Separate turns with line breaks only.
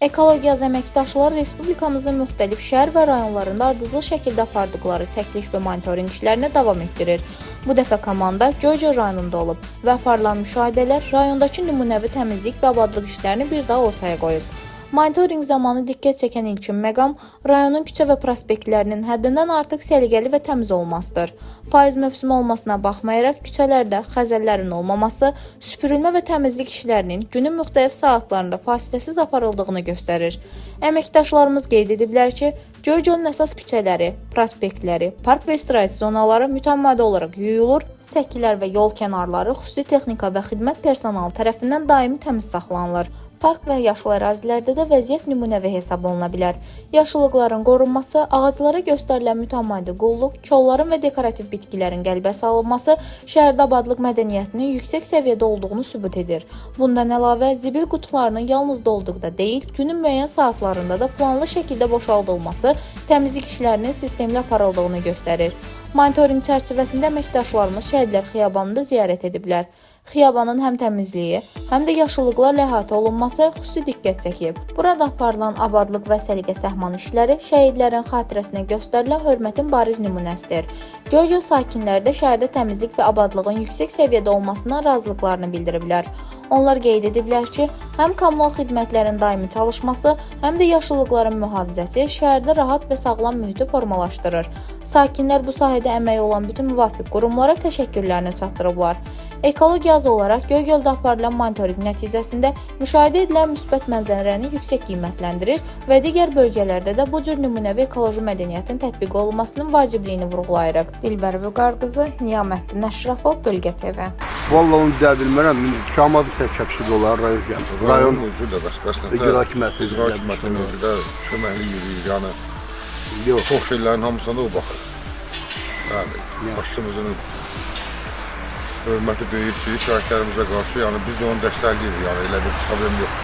Ekologiya əməkdaşları respublikamızın müxtəlif şəhər və rayonlarında ardıcıl şəkildə apardıqları çəkiliş və monitorinq işlərini davam etdirir. Bu dəfə komanda Göyçay rayonunda olub və aparılan müşahidələr rayondakı nümunəvi təmizlik və abadlıq işlərini bir daha ortaya qoyub. Monitorinq zamanı diqqət çəkən ilkin məqam rayonun küçə və prospektlərinin həddindən artıq səliqəli və təmiz olmasıdır. Payız mövsümü olmasına baxmayaraq küçələrdə xəzəllərin olmaması, süpürülmə və təmizlik işlərinin günün müxtəlif saatlarında fasiləsiz aparıldığını göstərir. Əməkdaşlarımız qeyd ediblər ki, Göyçayın əsas küçələri, prospektləri, park və istirahət zonaları mütəmadi olaraq yuyulur, səkilər və yol kənarları xüsusi texnika və xidmət personalı tərəfindən daimi təmiz saxlanılır. Park və yaşıl ərazilərdə də vəziyyət nümunəvi hesab oluna bilər. Yaşıllıqların qorunması, ağaclara göstərilən mütəmadi qulluq, kolların və dekorativ bitkilərin qəlbə salınması şəhərdə abadlıq mədəniyyətinin yüksək səviyyədə olduğunu sübut edir. Bundan əlavə, zibil qutularının yalnız dolduqda deyil, günün müəyyən saatlarında da planlı şəkildə boşaldılması təmizlik işlərinin sistemli aparıldığını göstərir. Monitorinq çərçivəsində əməkdaşlarımız Şəhidlər Xiyabanını da ziyarət ediblər. Xiyabanın həm təmizliyi, həm də yaşıllıqlarla əhatə olunması xüsusi diqqət çəkib. Burada aparılan abadlıq və səliqə-səhman işləri şəhidlərin xatirəsinə göstərilən hörmətin bariz nümunəsidir. Göyçay sakinləri də şəhərdə təmizlik və abadlığın yüksək səviyyədə olmasından razılıqlarını bildiriblər. Onlar qeyd ediblər ki, həm kommunal xidmətlərin daimi çalışması, həm də yaşıllıqların mühafizəsi şəhərdə rahat və sağlam mühiti formalaşdırır. Sakinlər bu sahədə əməyi olan bütün müvafiq qurumlara təşəkkürlərini çatdırıblar. Ekologiya olaraq Göygöldə aparılan monitorinq nəticəsində müşahidə edilən müsbət mənzərəni yüksək qiymətləndirir və digər bölgələrdə də bu cür nümunəvi ekoloji mədəniyyətin tətbiq olunmasının vacibliyini vurğulayırıq. Dilbər Vüqarqızı, Niyaməddin Əşrəfov, Bölgə TV.
Vallahi onu deyə bilmərəm. Kamad səkəbşi olar rayon gəldi.
Rayon mövcuda bəs.
İcra hakimiyyəti
mövcuda köməkli yürüyür. Yəni
yox.
Çox şeylərin hamısına o baxır. Yəni başçımızın hörməti böyükdür şəhidlərimizə qarşı, yəni biz də onu dəstəkləyirik, yəni elə bir problem yox.